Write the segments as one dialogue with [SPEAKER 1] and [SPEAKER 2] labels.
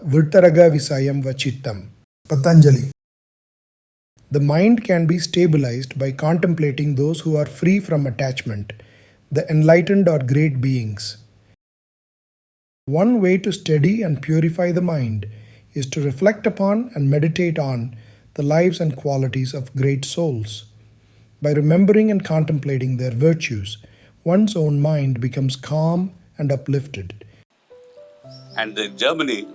[SPEAKER 1] Virtaraga Visayam Vachittam. Patanjali. The mind can be stabilized by contemplating those who are free from attachment, the enlightened or great beings. One way to steady and purify the mind is to reflect upon and meditate on the lives and qualities of great souls. By remembering and contemplating their virtues, one's own mind becomes calm and uplifted.
[SPEAKER 2] And in Germany,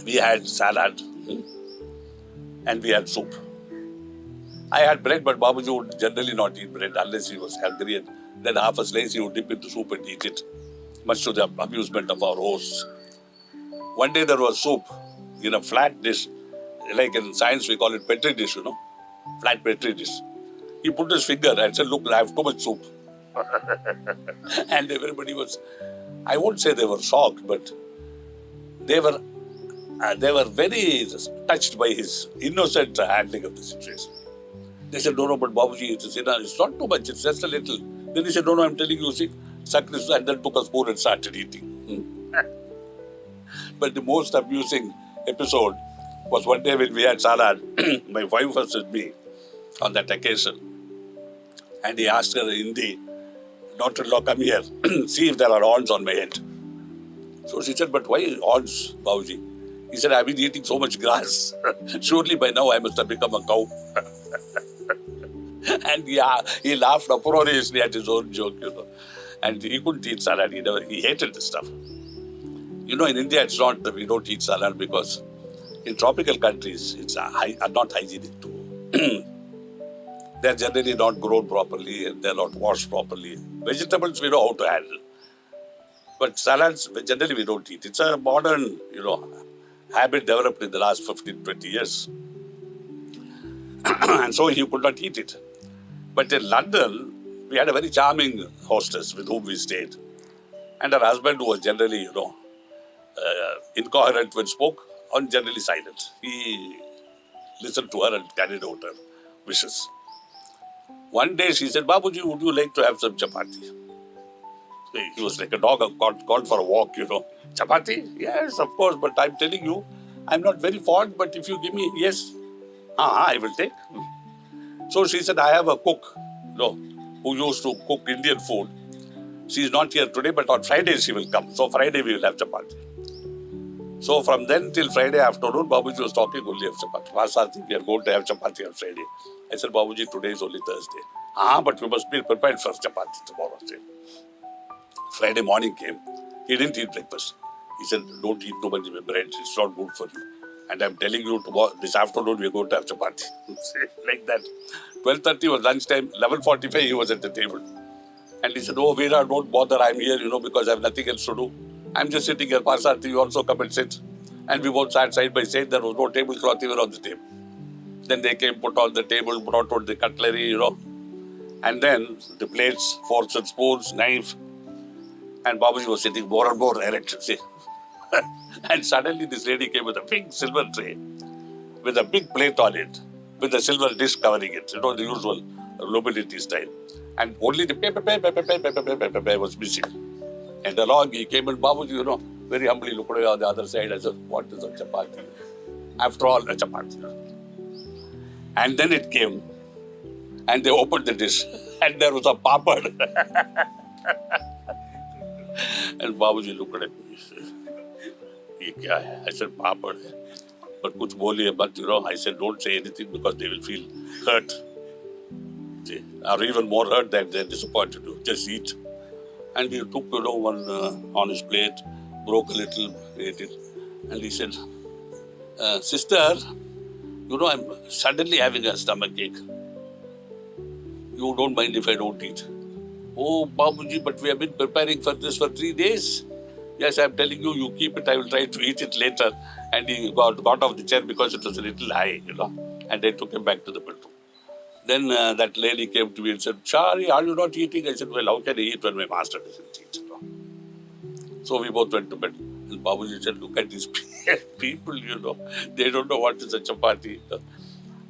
[SPEAKER 2] we had salad and we had soup. I had bread, but Babuji would generally not eat bread unless he was hungry, and then half a slice he would dip into soup and eat it, much to the amusement of our hosts. One day there was soup in a flat dish, like in science we call it petri dish, flat petri dish. He put his finger and said, "Look, I have too much soup." And everybody was, I won't say they were shocked, but they were very touched by his innocent handling of the situation. They said, "No, but Babuji, it's not too much, it's just a little." Then he said, "No, I'm telling you, see," sucked this, and then took a spoon and started eating. But the most amusing episode was one day when we had salad. My wife was with me on that occasion. And he asked her in Hindi, "Daughter-in-law, come here, see if there are horns on my head." So she said, "But why horns, Babuji?" He said, "I've been eating so much grass. Surely by now I must have become a cow." And he laughed uproariously at his own joke, And he couldn't eat salad. He hated the stuff. In India, it's not that we don't eat salad because in tropical countries, it's not hygienic too. They're generally not grown properly and they're not washed properly. Vegetables, we know how to handle. But salads, generally we don't eat. It's a modern, habit developed in the last 15, 20 years. And so he could not eat it. But in London, we had a very charming hostess with whom we stayed. And her husband, who was generally, incoherent when spoke, or generally silent. He listened to her and carried out her wishes. One day she said, "Babuji, would you like to have some chapati?" He was like a dog called for a walk, "Chapati? Yes, of course, but I'm telling you, I'm not very fond, but if you give me, yes, I will take." So she said, "I have a cook, who used to cook Indian food. She's not here today, but on Friday she will come. So Friday we will have chapati." So from then till Friday afternoon, Babuji was talking only of chapati. Parthasarathy, we are going to have chapati on Friday. I said, "Babuji, today is only Thursday." But we must be prepared for chapati tomorrow." Friday morning came. He didn't eat breakfast. He said, "Don't eat too much bread. It's not good for you. And I'm telling you, tomorrow, this afternoon, we're going to have chapati." Like that. 12:30 was lunchtime. 11:45, he was at the table. And he said, "Oh, Veera, don't bother. I'm here, because I have nothing else to do. I'm just sitting here. Parthasarathy, you also come and sit." And we both sat side by side. There was no tablecloth even on the table. Then they came, put on the table, brought out the cutlery, And then the plates, forks and spoons, knife. And Babuji was sitting more and more erect, see. And suddenly this lady came with a big silver tray, with a big plate on it, with a silver dish covering it, the usual nobility style. And only the paper was missing. And along he came and Babuji, very humbly looked away on the other side and said, "What is a chapati?" After all, a chapati. And then it came. And they opened the dish. And there was a papad. And Babuji looked at me. "Ye kya hai?" I said, "Papad hai. But kuch boliye mat, I said, "Don't say anything because they will feel hurt. Or even more hurt than they're disappointed. Just eat." And he took, one on his plate, broke a little, ate it. And he said, "Sister, I'm suddenly having a stomach ache. You don't mind if I don't eat?" "Oh, Babuji, but we have been preparing for this for 3 days. "Yes, I'm telling you, you keep it. I will try to eat it later." And he got off the chair because it was a little high, And they took him back to the bedroom. Then that lady came to me and said, "Chari, are you not eating?" I said, "Well, how can I eat when my master doesn't eat?" So we both went to bed. And Babuji said, "Look at these people, they don't know what is a chapati."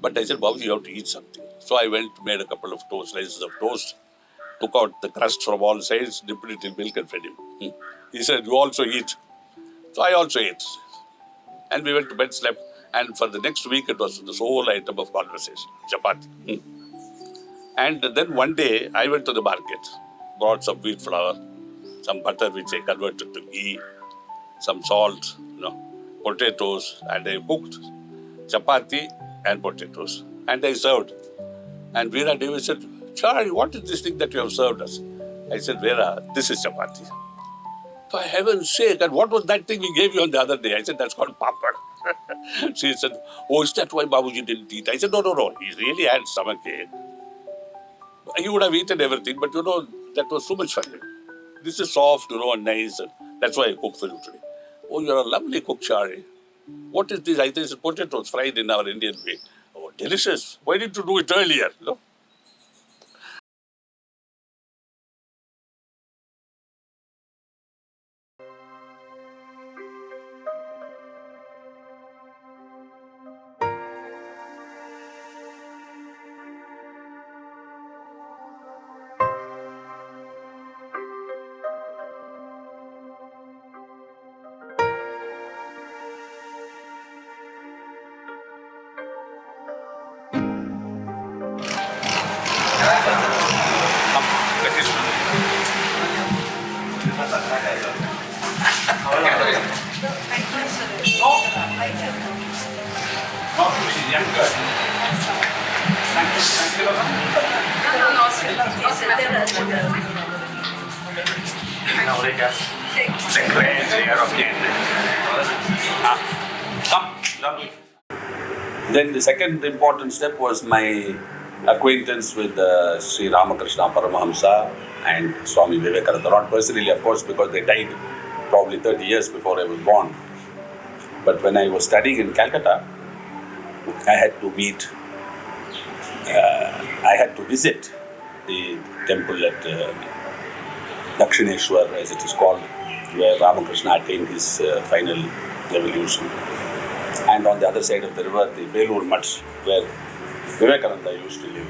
[SPEAKER 2] But I said, "Babuji, you have to eat something." So I went, made a couple of slices of toast, took out the crust from all sides, dipped it in milk and fed him. He said, "You also eat." So I also ate. And we went to bed, slept. And for the next week, it was the sole item of conversation, chapati. And then one day, I went to the market, bought some wheat flour, some butter which I converted to ghee, some salt, potatoes, and I cooked chapati and potatoes. And I served. And Veera Devi said, Chariji, what is this thing that you have served us? I said, Veera, this is chapati. For heaven's sake, and what was that thing we gave you on the other day? I said, that's called papad. She said, oh, is that why Babuji didn't eat? I said, no. He really had stomachache. He would have eaten everything, but that was too much for him. This is soft, and nice. And that's why I cooked for you today. Oh, you're a lovely cook, Chariji. What is this? I think it's potatoes fried in our Indian way. Oh, delicious. Why didn't you do it earlier? Then the second important step was my acquaintance with Sri Ramakrishna Paramahamsa and Swami Vivekananda. Not personally, of course, because they died probably 30 years before I was born. But when I was studying in Calcutta, I had to visit the temple at Dakshineshwar, as it is called, where Ramakrishna attained his final evolution. And on the other side of the river, the Belur Mutt, where Vivekananda used to live.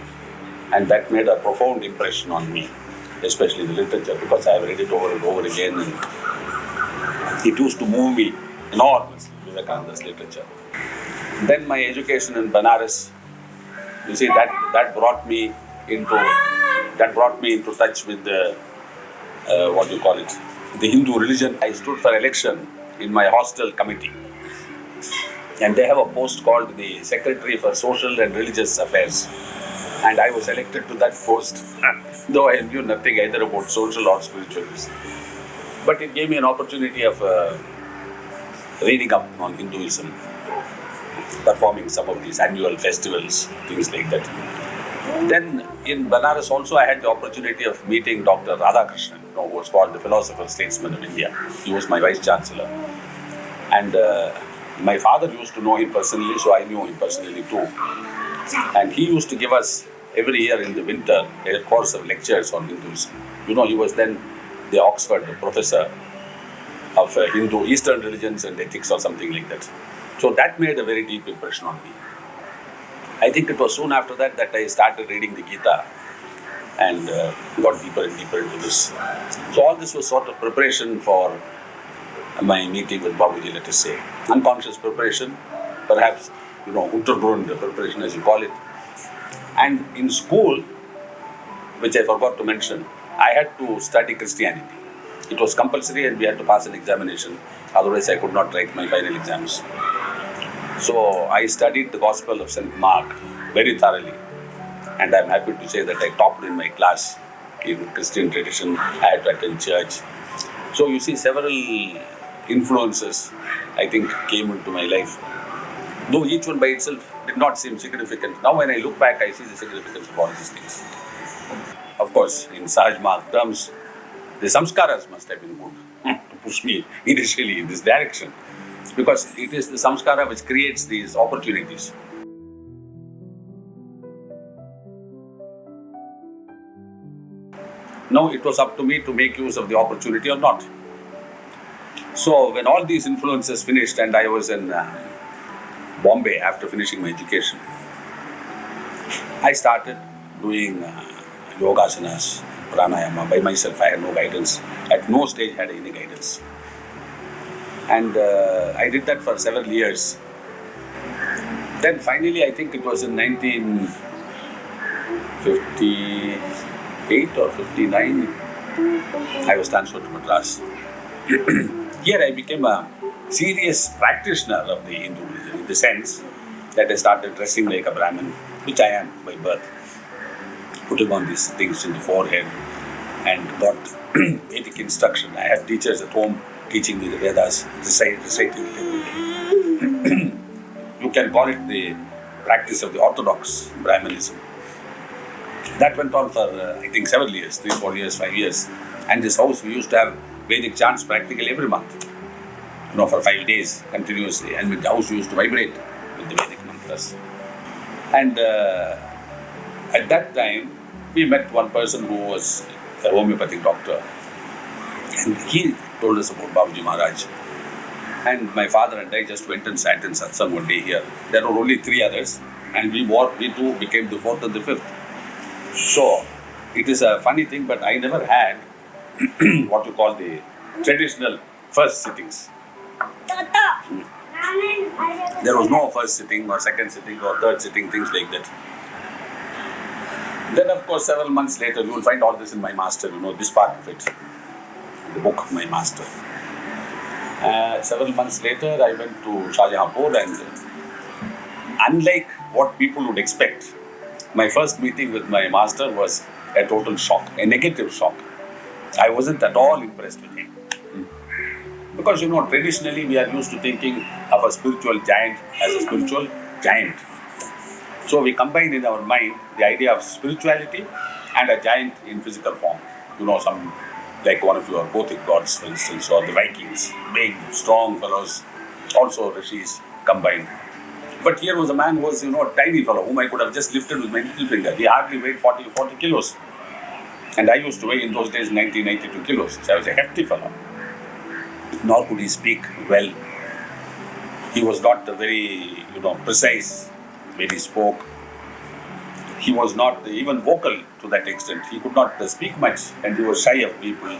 [SPEAKER 2] And that made a profound impression on me, especially the literature, because I have read it over and over again. And it used to move me enormously, Vivekananda's literature. Then my education in Banaras, you see, that brought me into touch with the the Hindu religion. I stood for election in my hostel committee. And they have a post called the Secretary for Social and Religious Affairs. And I was elected to that post, though I knew nothing either about social or spiritualism. But it gave me an opportunity of reading up on Hinduism, performing some of these annual festivals, things like that. Then in Banaras also I had the opportunity of meeting Dr. Radhakrishnan, who was called the philosopher statesman of India. He was my vice chancellor. And my father used to know him personally, so I knew him personally too. And he used to give us every year in the winter a course of lectures on Hinduism. He was then the Oxford professor of Hindu Eastern religions and ethics or something like that. So that made a very deep impression on me. I think it was soon after that I started reading the Gita and got deeper and deeper into this. So all this was sort of preparation for my meeting with Babuji, let us say. Unconscious preparation, perhaps, Untergrund preparation as you call it. And in school, which I forgot to mention, I had to study Christianity. It was compulsory and we had to pass an examination. Otherwise, I could not write my final exams. So I studied the Gospel of St. Mark very thoroughly. And I'm happy to say that I topped in my class in Christian tradition. I had to attend church. So you see, several influences, I think, came into my life. Though each one by itself did not seem significant. Now when I look back, I see the significance of all these things. Of course, in sahajmarg terms, the samskaras must have been good to push me initially in this direction. Because it is the samskara which creates these opportunities. Now it was up to me to make use of the opportunity or not. So when all these influences finished and I was in Bombay after finishing my education, I started doing yogasanas, pranayama by myself. I had no guidance. At no stage had I any guidance. And I did that for several years. Then finally, I think it was in 1958 or 59, I was transferred to Madras. Here I became a serious practitioner of the Hindu religion, in the sense that I started dressing like a Brahmin, which I am by birth, putting on these things in the forehead and got Vedic instruction. I had teachers at home teaching me the Vedas, reciting it every day. You can call it the practice of the orthodox Brahminism. That went on for, I think, several years, 3, 4 years, 5 years. And this house, we used to have Vedic chants practically every month, for 5 days continuously. And the house used to vibrate with the Vedic mantras. And at that time, we met one person who was a homeopathic doctor. And he told us about Babaji Maharaj. And my father and I just went and sat in satsang one day here. There were only 3 others. And we too became the 4th and the 5th. So, it is a funny thing, but I never had what you call the traditional first sittings. There was no first sitting or second sitting or third sitting, things like that. Then, of course, several months later, you will find all this in my master, this part of it, the book of my master. Several months later, I went to Shahjahanpur, and unlike what people would expect, my first meeting with my master was a total shock, a negative shock. I wasn't at all impressed with him. Because, traditionally we are used to thinking of a spiritual giant as a spiritual giant. So we combine in our mind the idea of spirituality and a giant in physical form. Some, like one of your Gothic gods, for instance, or the Vikings, big, strong fellows, also rishis combined. But here was a man who was, a tiny fellow whom I could have just lifted with my little finger. He hardly weighed 40 kilos. And I used to weigh in those days 92 kilos. So I was a hefty fellow. Nor could he speak well. He was not very, precise when he spoke. He was not even vocal to that extent. He could not speak much, and he was shy of people.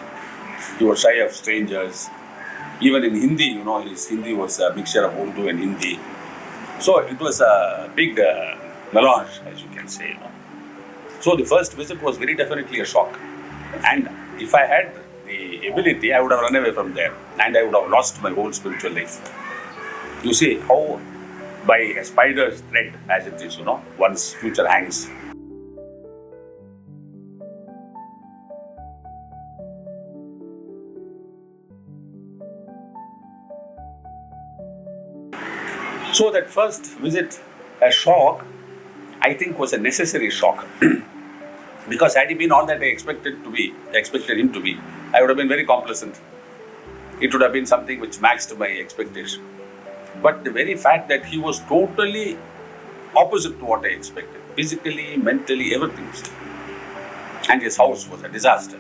[SPEAKER 2] He was shy of strangers. Even in Hindi, his Hindi was a mixture of Urdu and Hindi. So it was a big melange, as you can say. So the first visit was very definitely a shock. And if I had the ability, I would have run away from there, and I would have lost my whole spiritual life. You see how by a spider's thread, as it is, one's future hangs. So that first visit, a shock, I think was a necessary shock. Because had he been all that I expected him to be, I would have been very complacent. It would have been something which matched my expectation. But the very fact that he was totally opposite to what I expected, physically, mentally, everything. And his house was a disaster.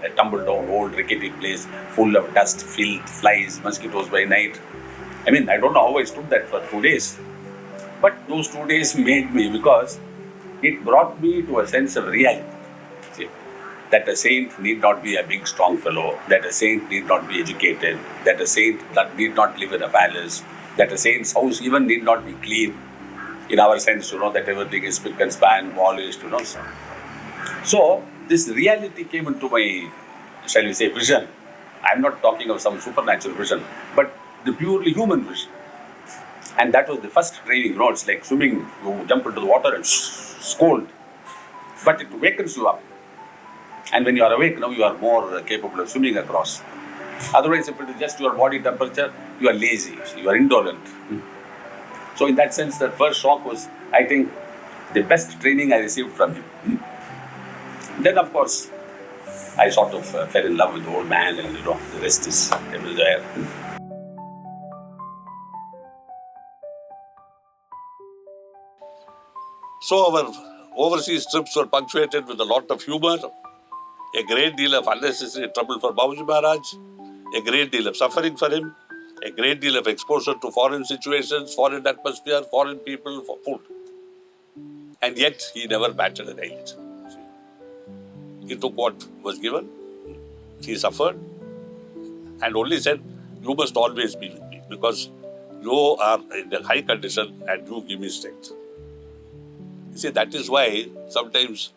[SPEAKER 2] A tumble down, old, rickety place, full of dust, filth, flies, mosquitoes by night. I don't know how I stood that for 2 days. But those 2 days made me, because it brought me to a sense of reality. See, that a saint need not be a big, strong fellow, that a saint need not be educated, that a saint need not live in a palace, that a saint's house even need not be clean, in our sense, that everything is spick and span, polished, So, this reality came into my, shall we say, vision. I'm not talking of some supernatural vision, but the purely human vision. And that was the first training. It's like swimming. You jump into the water and scold. But it wakens you up. And when you are awake, now you are more capable of swimming across. Otherwise, if it is just your body temperature, you are lazy, you are indolent. So in that sense, that first shock was, I think, the best training I received from him. Then, of course, I sort of fell in love with the old man, and the rest is there. So our overseas trips were punctuated with a lot of humor, a great deal of unnecessary trouble for Babaji Maharaj, a great deal of suffering for him, a great deal of exposure to foreign situations, foreign atmosphere, foreign people, for food. And yet he never batted an eyelid. He took what was given, he suffered, and only said, You must always be with me because you are in a high condition and you give me strength. You see, that is why sometimes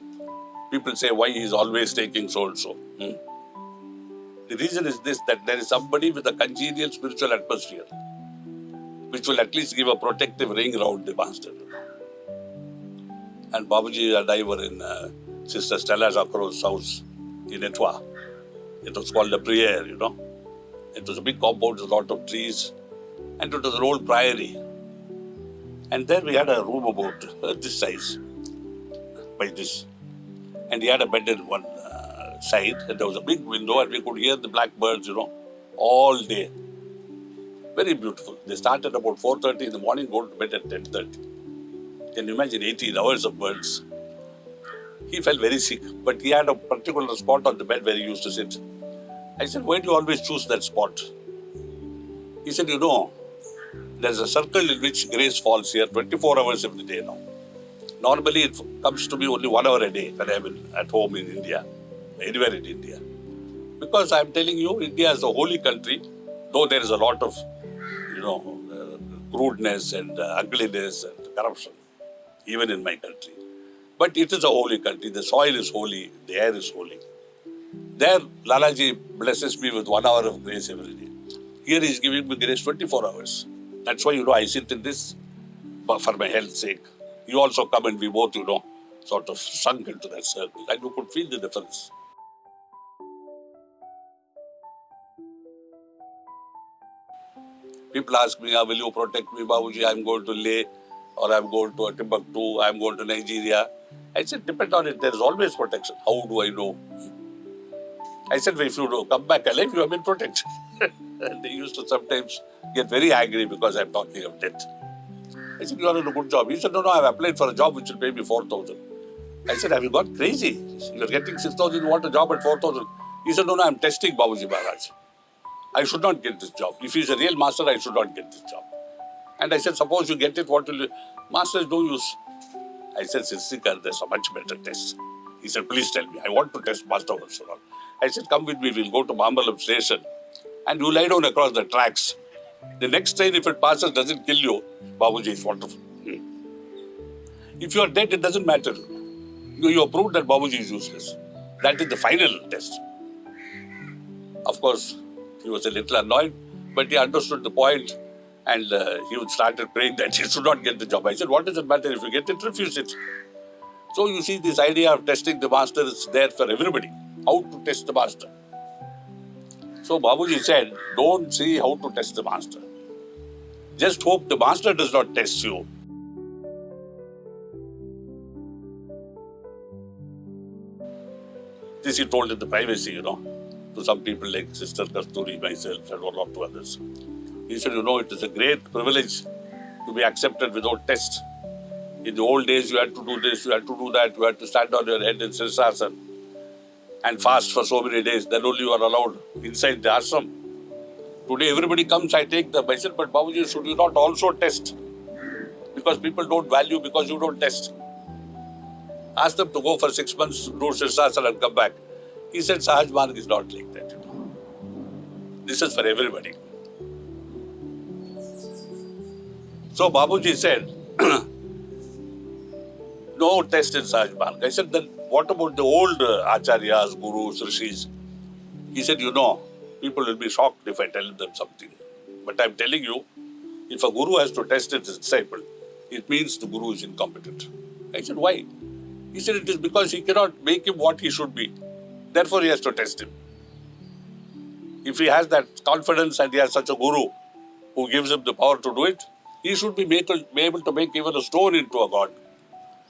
[SPEAKER 2] people say why he is always taking so and so. The reason is this, that there is somebody with a congenial spiritual atmosphere which will at least give a protective ring around the master. And Babuji and I were in Sister Stella Jacquero's house in Etwa. It was called the Priere, It was a big compound with a lot of trees. And it was an old priory. And there we had a room about this size, by this. And he had a bed in one side, and there was a big window, and we could hear the blackbirds, all day. Very beautiful. They started about 4:30 in the morning, go to bed at 10:30. Can you imagine 18 hours of birds? He felt very sick, but he had a particular spot on the bed where he used to sit. I said, why do you always choose that spot? He said, there's a circle in which grace falls here 24 hours every day now. Normally it comes to me only 1 hour a day when I'm at home in India, anywhere in India. Because I'm telling you, India is a holy country, though there is a lot of, crudeness and ugliness and corruption, even in my country. But it is a holy country. The soil is holy, the air is holy. There, Lalaji blesses me with 1 hour of grace every day. Here he is giving me grace 24 hours. That's why, I sit in this for my health's sake. You also come and we both, sort of sunk into that circle. And you could feel the difference. People ask me, will you protect me, Babuji? I'm going to Leh, or I'm going to Timbuktu, I'm going to Nigeria. I said, depend on it. There is always protection. How do I know? I said, if you come back alive, you have been protected. And they used to sometimes get very angry because I'm talking of death. I said, you are in a good job. He said, no, I've applied for a job which will pay me 4,000. I said, have you got crazy? You're getting 6,000, you want a job at 4,000. He said, no, I'm testing Babuji Maharaj. I should not get this job. If he's a real master, I should not get this job. And I said, suppose you get it, what will you? Master is no use. I said, Siddhikar, there's a much better test. He said, please tell me. I want to test Master once for all. I said, come with me. We'll go to Mambalam station. And you lie down across the tracks. The next train, if it passes, doesn't kill you. Babuji is wonderful. If you are dead, it doesn't matter. You have proved that Babuji is useless. That is the final test. Of course, he was a little annoyed, but he understood the point, and he started praying that he should not get the job. I said, what does it matter? If you get it, refuse it. So you see, this idea of testing the master is there for everybody. How to test the master. So Babuji said, don't see how to test the master. Just hope the master does not test you. This he told in the privacy, to some people like Sister Kasturi, myself, and a lot of others. He said, it is a great privilege to be accepted without test. In the old days, you had to do this, you had to do that, you had to stand on your head in Sirsasana and fast for so many days. Then only you are allowed inside the ashram. Today, everybody comes, I take them. I said, but Babuji, should you not also test? Because people don't value because you don't test. Ask them to go for 6 months, do Sirsasana and come back. He said, sahajmarg is not like that. This is for everybody. So Babuji said, no test in sahajmarg. I said, then what about the old acharyas, gurus, rishis? He said, people will be shocked if I tell them something. But I'm telling you, if a guru has to test his disciple, it means the guru is incompetent. I said, why? He said, it is because he cannot make him what he should be. Therefore, he has to test him. If he has that confidence and he has such a guru who gives him the power to do it, he should be able to make even a stone into a god.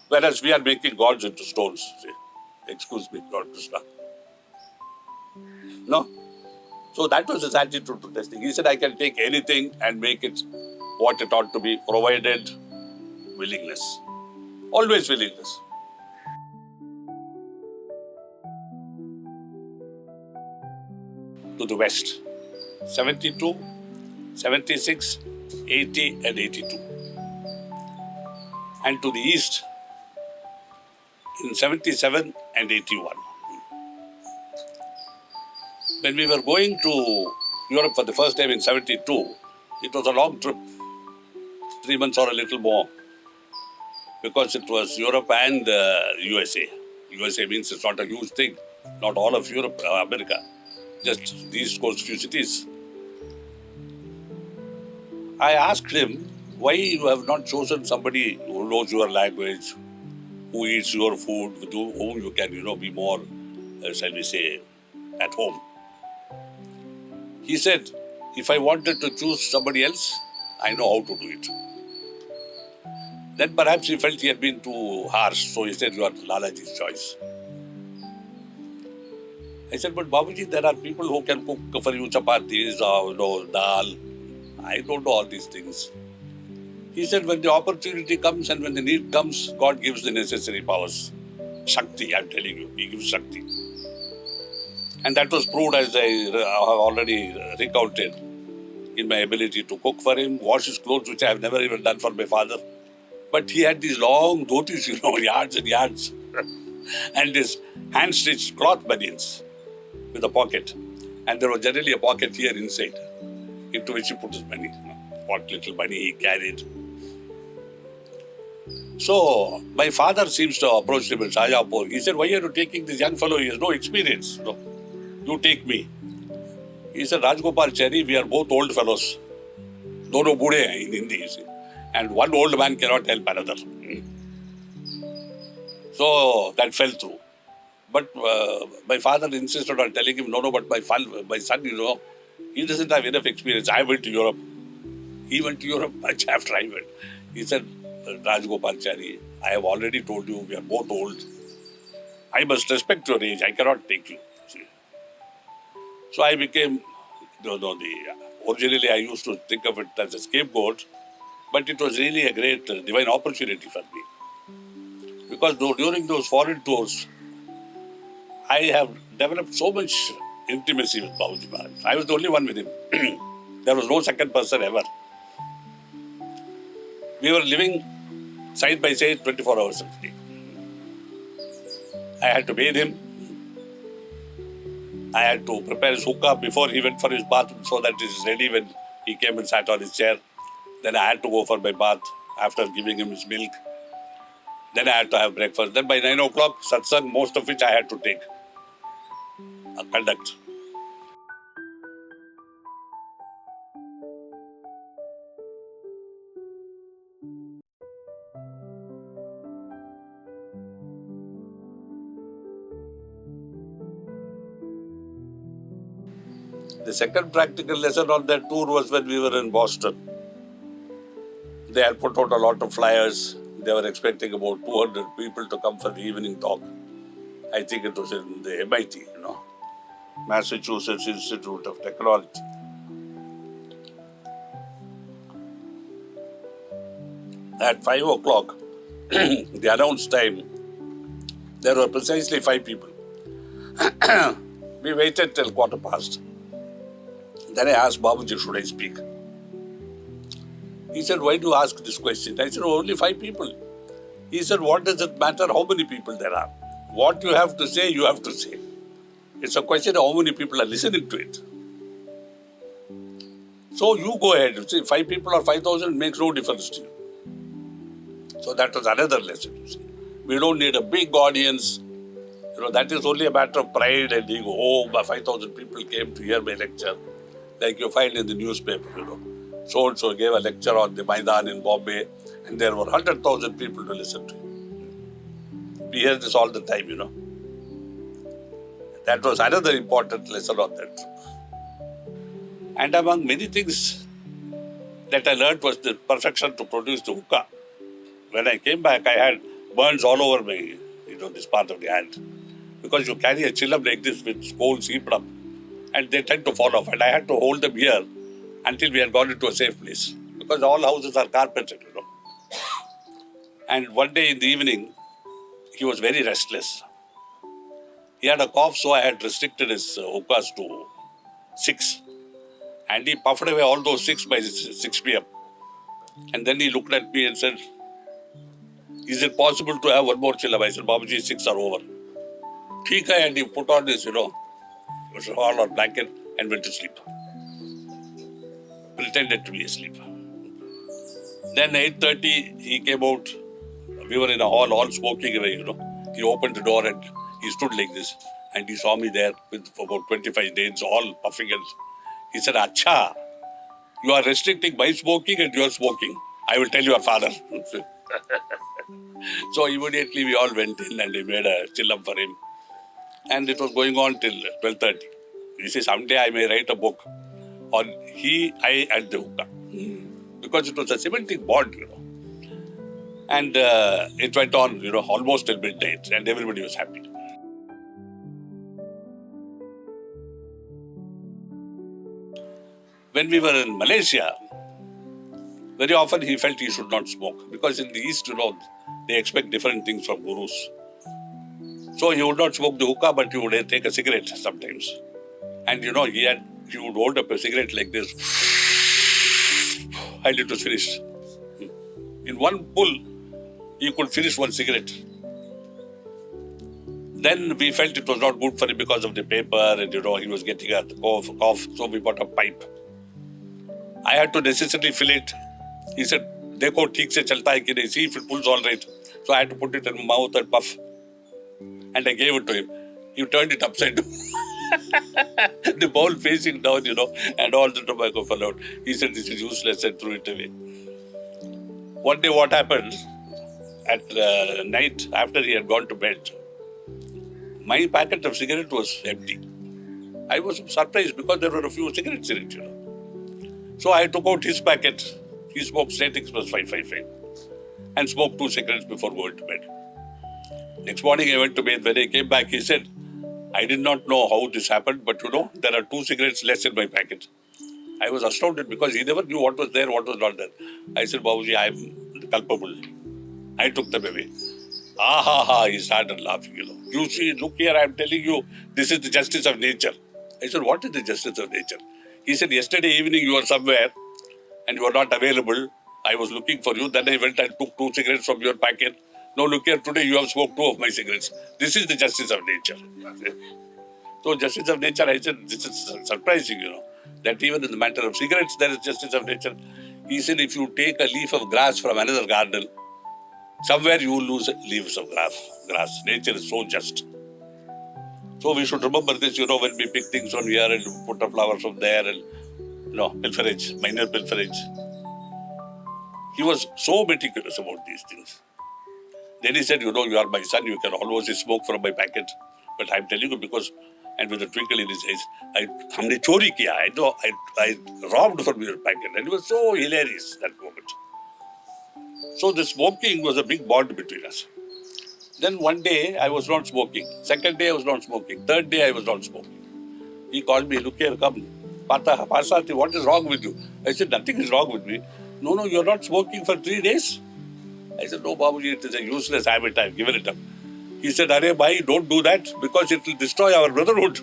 [SPEAKER 2] Whereas we are making gods into stones. See? Excuse me, Lord Krishna. No? So that was his attitude to testing. He said, I can take anything and make it what it ought to be, provided willingness. Always willingness. To the west, 72, 76, 80 and 82. And to the east, in 77 and 81. When we were going to Europe for the first time in 72. It was a long trip, 3 months or a little more, because it was Europe and USA. USA means it's not a huge thing, not all of Europe, America, just these coast few cities. I asked him, why you have not chosen somebody who knows your language, who eats your food, with whom you can, be more, shall we say, at home. He said, if I wanted to choose somebody else, I know how to do it. Then perhaps he felt he had been too harsh, so he said, you are Lalaji's choice. I said, but Babuji, there are people who can cook for you chapatis or, dal. I don't know all these things. He said, when the opportunity comes and when the need comes, God gives the necessary powers. Shakti, I'm telling you, He gives Shakti. And that was proved, as I have already recounted, in my ability to cook for him, wash his clothes, which I have never even done for my father. But he had these long dhotis, yards and yards, and his hand-stitched cloth banians with a pocket. And there was generally a pocket here inside, into which he put his money, what little money he carried. So, my father seems to have approached him in Shajapur. He said, why are you taking this young fellow? He has no experience. No, you take me. He said, Rajagopalachari, we are both old fellows. Dono bude hain in Hindi, and one old man cannot help another. So, that fell through. But my father insisted on telling him, no, but my son, he doesn't have enough experience. I went to Europe. He went to Europe much after I went. He said, Rajagopalachari, I have already told you we are both old. I must respect your age. I cannot take you. See. So I became, originally I used to think of it as a scapegoat, but it was really a great divine opportunity for me. Because during those foreign tours, I have developed so much intimacy with Babuji Maharaj. I was the only one with him. There was no second person ever. We were living side by side 24 hours a day. I had to bathe him. I had to prepare his hookah before he went for his bath so that it is ready when he came and sat on his chair. Then I had to go for my bath after giving him his milk. Then I had to have breakfast. Then by 9 o'clock, satsang, most of which I had to take, conduct. The second practical lesson on that tour was when we were in Boston. They had put out a lot of flyers. They were expecting about 200 people to come for the evening talk. I think it was in the MIT, Massachusetts Institute of Technology. At 5 o'clock, the announced time, there were precisely 5 people. We waited till 1:15. Then I asked Babuji, should I speak? He said, why do you ask this question? I said, only 5 people. He said, what does it matter how many people there are? What you have to say, you have to say. It's a question of how many people are listening to it. So you go ahead. See, 5 people or 5,000 makes no difference to you. So that was another lesson. You see. We don't need a big audience. That is only a matter of pride and ego. Oh, 5,000 people came to hear my lecture. Like you find in the newspaper, So-and-so gave a lecture on the Maidan in Bombay, and there were 100,000 people to listen to him. We hear this all the time, That was another important lesson on that trip. And among many things that I learned was the perfection to produce the hookah. When I came back, I had burns all over me, this part of the hand. Because you carry a chillum like this with coals heaped up, and they tend to fall off. And I had to hold them here until we had gone into a safe place. Because all houses are carpeted, And one day in the evening, he was very restless. He had a cough, so I had restricted his hookahs to 6. And he puffed away all those 6 by 6 p.m. And then he looked at me and said, is it possible to have one more chillum? I said, Babuji, 6 are over. Theek hai, and he put on his, shawl or blanket and went to sleep. pretended to be asleep. Then 8:30, he came out. We were in a hall, all smoking away, He opened the door and he stood like this. And he saw me there with about 25 days, all puffing. And he said, Acha, you are restricting my smoking and you are smoking. I will tell your father. So immediately we all went in and we made a chillam for him. And it was going on till 12:30. He said, someday I may write a book on I and the hookah. Because it was a cementing bond, And it went on, almost till midnight, and everybody was happy. When we were in Malaysia, very often he felt he should not smoke. Because in the East, they expect different things from gurus. So he would not smoke the hookah, but he would take a cigarette sometimes. And, he would hold up a cigarette like this. And it was finished. In one pull, he could finish one cigarette. Then we felt it was not good for him because of the paper and, he was getting a cough. So we bought a pipe. I had to necessarily fill it. He said, Dekho, theek se chalta hai ki nahi, see if it pulls all right. So I had to put it in my mouth and puff. And I gave it to him. He turned it upside down. The bowl facing down, and all the tobacco fell out. He said, this is useless, and threw it away. One day what happened, at night after he had gone to bed, my packet of cigarette was empty. I was surprised because there were a few cigarettes in it, So I took out his packet. He smoked Statix plus 555 and smoked 2 cigarettes before going to bed. Next morning I went to bed. When I came back, he said, I did not know how this happened, but there are 2 cigarettes less in my packet. I was astounded because he never knew what was there, what was not there. I said, Babuji, I am culpable. I took them away. He started laughing, You see, look here, I am telling you, this is the justice of nature. I said, what is the justice of nature? He said, yesterday evening you were somewhere and you were not available. I was looking for you. Then I went and took 2 cigarettes from your packet. Now look here, today you have smoked 2 of my cigarettes. This is the justice of nature. So justice of nature, I said, this is surprising, that even in the matter of cigarettes, there is justice of nature. He said, if you take a leaf of grass from another garden, somewhere you will lose leaves of grass. Nature is so just. So we should remember this, when we pick things from here and put a flower from there and, pilferage, minor pilferage. He was so meticulous about these things. Then he said, you are my son, you can always smoke from my packet. But I'm telling you because, and with a twinkle in his eyes, humne chori kiya. I robbed from your packet. And it was so hilarious that moment. So the smoking was a big bond between us. Then one day I was not smoking. Second day I was not smoking. Third day I was not smoking. He called me, look here, come. Parthasarathy, what is wrong with you? I said, nothing is wrong with me. No, you're not smoking for 3 days. I said, no, Babuji, it is a useless habit. I've given it up. He said, Arey bhai, don't do that because it will destroy our brotherhood.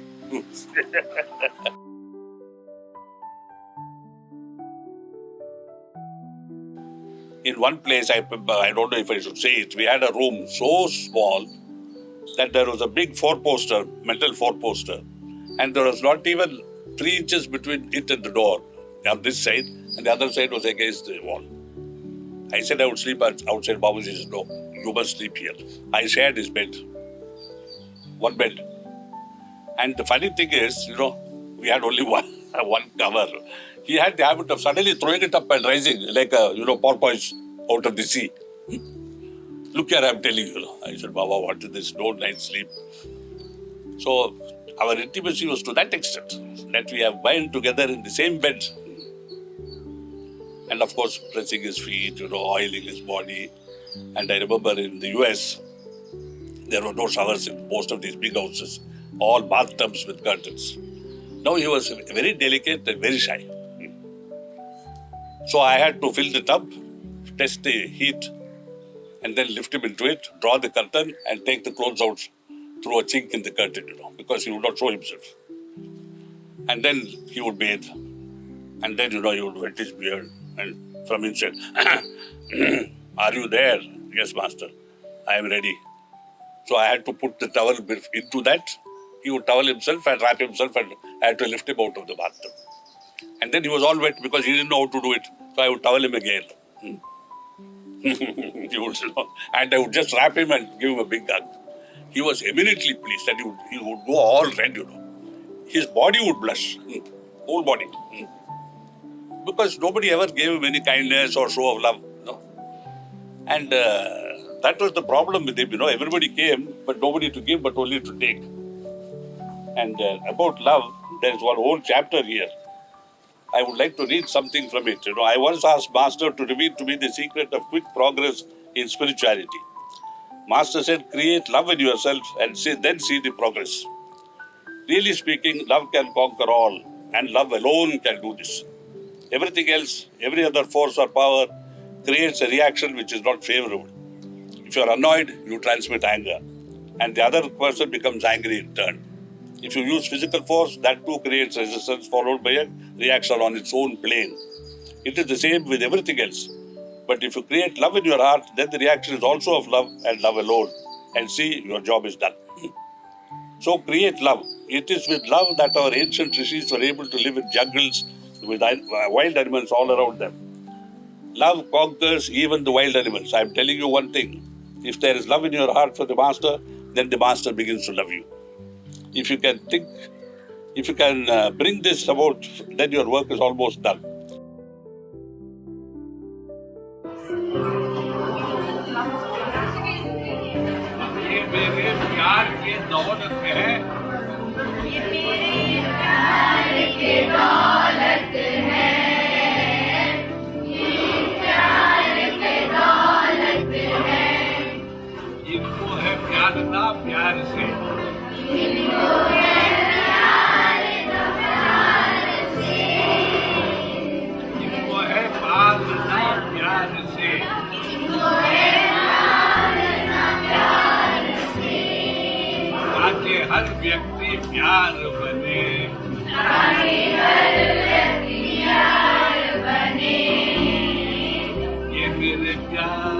[SPEAKER 2] In one place, I don't know if I should say it, we had a room so small that there was a big 4-poster, metal 4-poster, and there was not even 3 inches between it and the door on this side, and the other side was against the wall. I said I would sleep outside. Babuji said, no, you must sleep here. I shared his bed. One bed. And the funny thing is, we had only one cover. He had the habit of suddenly throwing it up and rising like a, porpoise out of the sea. Look here, I'm telling you. I said, Baba, what is this? No night sleep. So our intimacy was to that extent that we have been together in the same bed. And of course, pressing his feet, oiling his body. And I remember in the US, there were no showers in most of these big houses, all bathtubs with curtains. Now he was very delicate and very shy. So I had to fill the tub, test the heat, and then lift him into it, draw the curtain, and take the clothes out through a chink in the curtain, because he would not show himself. And then he would bathe. And then, he would wet his beard. And from inside, are you there? Yes, master. I am ready. So I had to put the towel into that. He would towel himself and wrap himself, and I had to lift him out of the bathtub. And then he was all wet because he didn't know how to do it. So I would towel him again. He would, and I would just wrap him and give him a big hug. He was eminently pleased, and he would go all red, His body would blush, whole body. Because nobody ever gave him any kindness or show of love. No. And that was the problem with him, Everybody came, but nobody to give, but only to take. And about love, there is one whole chapter here. I would like to read something from it. I once asked Master to reveal to me the secret of quick progress in spirituality. Master said, create love in yourself and then see the progress. Really speaking, love can conquer all, and love alone can do this. Everything else, every other force or power creates a reaction which is not favorable. If you are annoyed, you transmit anger, and the other person becomes angry in turn. If you use physical force, that too creates resistance followed by a reaction on its own plane. It is the same with everything else. But if you create love in your heart, then the reaction is also of love and love alone. And see, your job is done. So create love. It is with love that our ancient rishis were able to live in jungles with wild animals all around them. Love conquers even the wild animals. I am telling you one thing. If there is love in your heart for the Master, then the Master begins to love you. If you can bring this about, then your work is almost done.
[SPEAKER 3] ये मेरे प्यार के दौलत है, ये मेरे प्यार के दौलत है, ये प्यार के दौलत है, इनको है प्यारना प्यार से, इनको है प्यारना प्यार से, इनको है पालना प्यार से, इनको है ताकि हर व्यक्ति प्यार बने, ताकि हर व्यक्ति प्यार बने, ये मेरे प्यार